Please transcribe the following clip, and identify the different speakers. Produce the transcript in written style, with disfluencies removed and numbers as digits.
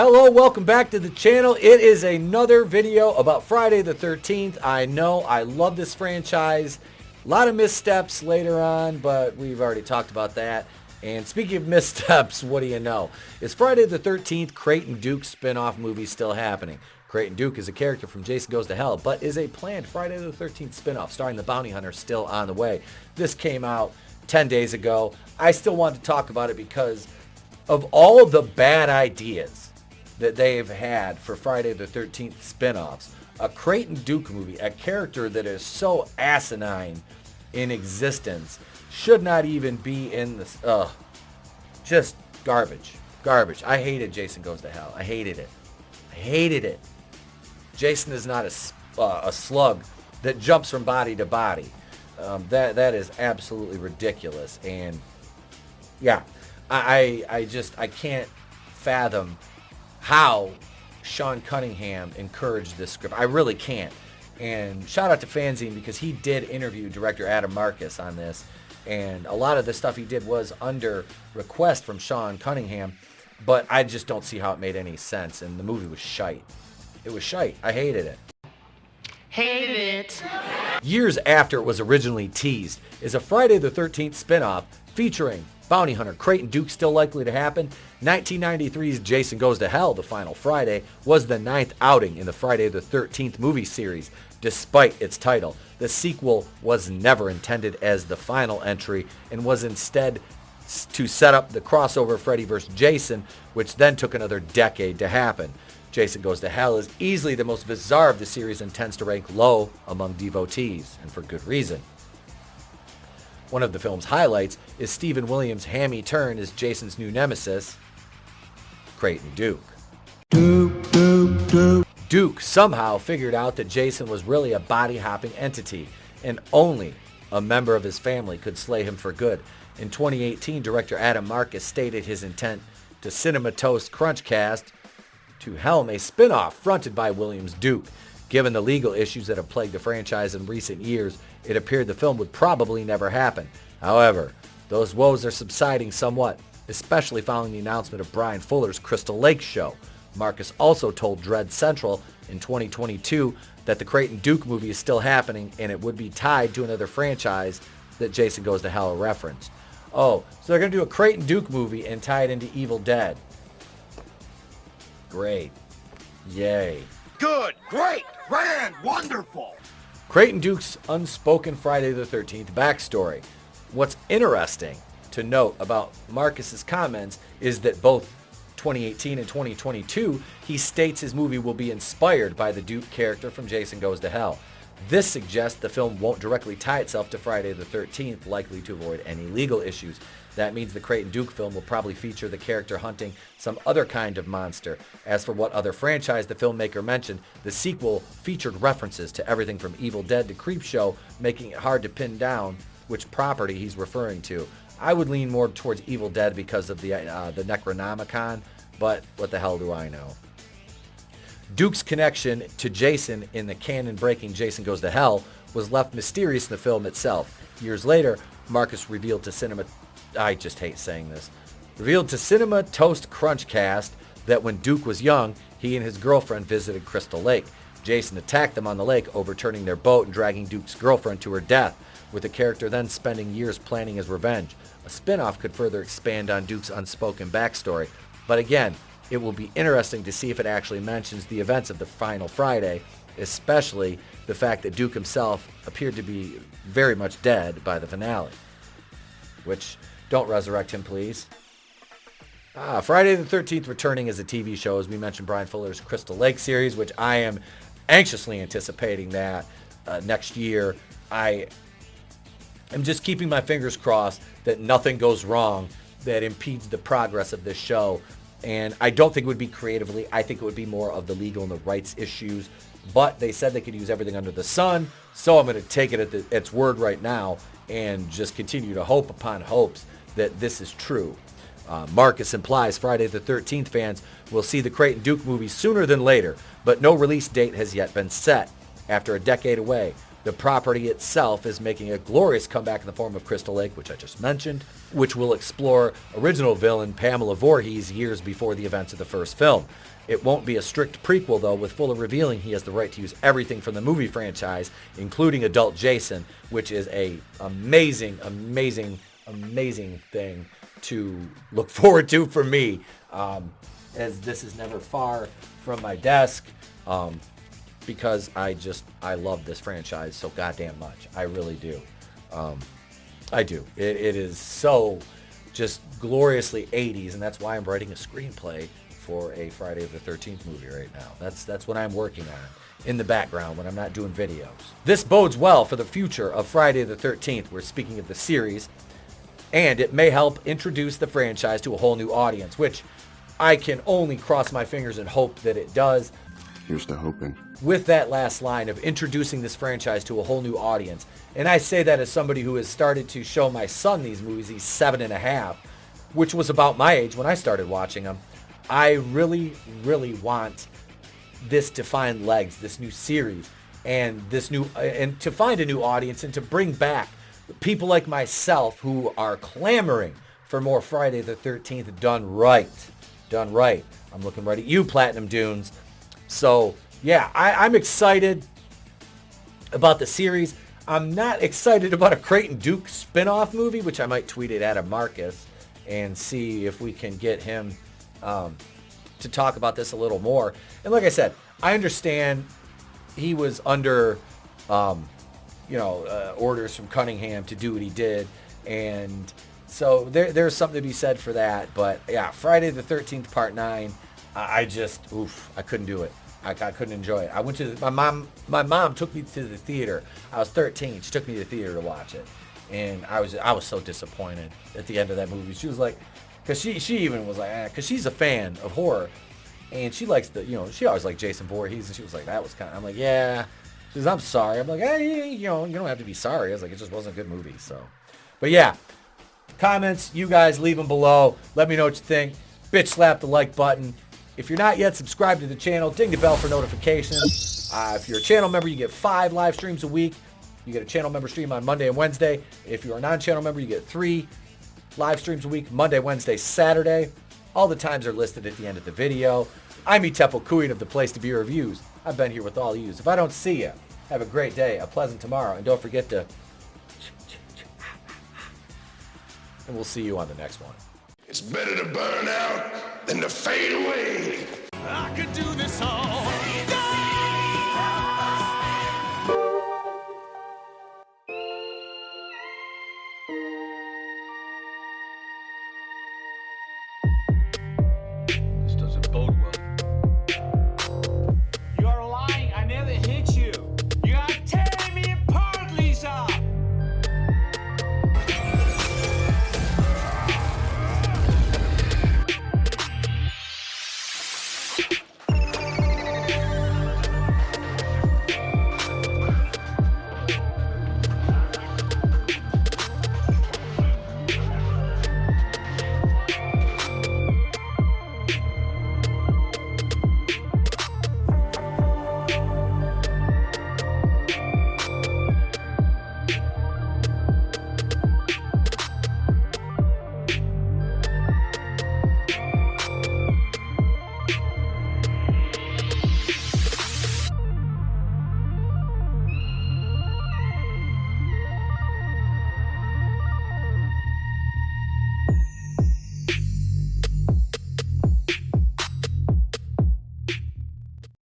Speaker 1: Hello, welcome back to the channel. It is another video about Friday the 13th. I know, I love this franchise. A lot of missteps later on, but we've already talked about that. And speaking of missteps, what do you know? Is Friday the 13th Creighton Duke spin-off movie still happening? Creighton Duke is a character from Jason Goes to Hell, but is a planned Friday the 13th spin-off starring the bounty hunter still on the way. This came out 10 days ago. I still want to talk about it because of all of the bad ideas that they've had for Friday the 13th spin-offs. A Creighton Duke movie, a character that is so asinine in existence, should not even be in this. Just garbage. Garbage. I hated Jason Goes to Hell. I hated it. I hated it. Jason is not a slug that jumps from body to body. That is absolutely ridiculous. And yeah, I can't fathom how Sean Cunningham encouraged this script. I really can't. And shout out to Fanzine because he did interview director Adam Marcus on this. And a lot of the stuff he did was under request from Sean Cunningham. But I just don't see how it made any sense. And the movie was shite. It was shite. I hated it.
Speaker 2: Hated it.
Speaker 1: Years after it was originally teased, is a Friday the 13th spinoff featuring bounty hunter Creighton Duke still likely to happen? 1993's Jason Goes to Hell, The Final Friday, was the 9th outing in the Friday the 13th movie series. Despite its title, the sequel was never intended as the final entry and was instead to set up the crossover Freddy vs. Jason, which then took another decade to happen. Jason Goes to Hell is easily the most bizarre of the series and tends to rank low among devotees, and for good reason. One of the film's highlights is Stephen Williams' hammy turn as Jason's new nemesis, Creighton Duke. Duke somehow figured out that Jason was really a body-hopping entity, and only a member of his family could slay him for good. In 2018, director Adam Marcus stated his intent to Cinema Toast Crunchcast to helm a spin-off fronted by Williams Duke. Given the legal issues that have plagued the franchise in recent years, it appeared the film would probably never happen. However, those woes are subsiding somewhat, especially following the announcement of Brian Fuller's Crystal Lake show. Marcus also told Dread Central in 2022 that the Creighton Duke movie is still happening and it would be tied to another franchise that Jason Goes to Hell referenced. Oh, so they're going to do a Creighton Duke movie and tie it into Evil Dead. Great. Yay.
Speaker 3: Good, great, grand, wonderful.
Speaker 1: Creighton Duke's unspoken Friday the 13th backstory. What's interesting to note about Marcus's comments is that both 2018 and 2022, he states his movie will be inspired by the Duke character from Jason Goes to Hell. This suggests the film won't directly tie itself to Friday the 13th, likely to avoid any legal issues. That means the Creighton Duke film will probably feature the character hunting some other kind of monster. As for what other franchise the filmmaker mentioned, the sequel featured references to everything from Evil Dead to Creepshow, making it hard to pin down which property he's referring to. I would lean more towards Evil Dead because of the Necronomicon, but what the hell do I know? Duke's connection to Jason in the canon-breaking Jason Goes to Hell was left mysterious in the film itself. Years later, Marcus revealed to Cinema Toast Crunchcast that when Duke was young, he and his girlfriend visited Crystal Lake. Jason attacked them on the lake, overturning their boat and dragging Duke's girlfriend to her death, with the character then spending years planning his revenge. A spin-off could further expand on Duke's unspoken backstory, but again, it will be interesting to see if it actually mentions the events of the Final Friday, especially the fact that Duke himself appeared to be very much dead by the finale. Which, don't resurrect him, please. Friday the 13th returning as a TV show, as we mentioned Brian Fuller's Crystal Lake series, which I am anxiously anticipating that next year. I am just keeping my fingers crossed that nothing goes wrong that impedes the progress of this show. And I don't think it would be creatively. I think it would be more of the legal and the rights issues. But they said they could use everything under the sun, so I'm going to take it at its word right now and just continue to hope upon hopes that this is true. Marcus implies Friday the 13th fans will see the Creighton Duke movie sooner than later, but no release date has yet been set. After a decade away, The property itself is making a glorious comeback in the form of Crystal Lake, which I just mentioned, which will explore original villain Pamela Voorhees years before the events of the first film. It won't be a strict prequel, though, with Fuller revealing he has the right to use everything from the movie franchise, including adult Jason, which is a amazing, amazing, amazing thing to look forward to for me, as this is never far from my desk, because I love this franchise so goddamn much. I really do. I do. It is so just gloriously 80s, and that's why I'm writing a screenplay for a Friday the 13th movie right now. That's what I'm working on in the background when I'm not doing videos. This bodes well for the future of Friday the 13th. We're speaking of the series, and it may help introduce the franchise to a whole new audience, which I can only cross my fingers and hope that it does.
Speaker 4: Here's to hoping.
Speaker 1: With that last line of introducing this franchise to a whole new audience, and I say that as somebody who has started to show my son these movies. He's 7.5, which was about my age when I started watching them. I really, really want this to find legs, this new series, and to find a new audience, and to bring back people like myself who are clamoring for more Friday the 13th done right. Done right. I'm looking right at you, Platinum Dunes. So, yeah, I'm excited about the series. I'm not excited about a Creighton Duke spin-off movie, which I might tweet it at Marcus and see if we can get him to talk about this a little more. And like I said, I understand he was under, orders from Cunningham to do what he did. And so there's something to be said for that. But yeah, Friday the 13th Part 9, I couldn't do it. I couldn't enjoy it. I went to my mom took me to the theater. I was 13. She took me to the theater to watch it. And I was so disappointed at the end of that movie. She was like, because she even was like, because she's a fan of horror, and she likes she always liked Jason Voorhees, and she was like, that was kind of, I'm like, yeah. She says, I'm sorry. I'm like, hey, you don't have to be sorry. I was like, it just wasn't a good movie. So, but yeah, comments, you guys leave them below. Let me know what you think. Bitch slap the like button. If you're not yet subscribed to the channel, ding the bell for notifications. If you're a channel member, you get 5 live streams a week. You get a channel member stream on Monday and Wednesday. If you're a non-channel member, you get 3 live streams a week, Monday, Wednesday, Saturday. All the times are listed at the end of the video. I'm Etepel Queen of the Place to Be Reviews. I've been here with all of you. If I don't see you, have a great day, a pleasant tomorrow, and don't forget to... And we'll see you on the next one.
Speaker 3: It's better to burn out than to fade away.
Speaker 2: I could do this all day.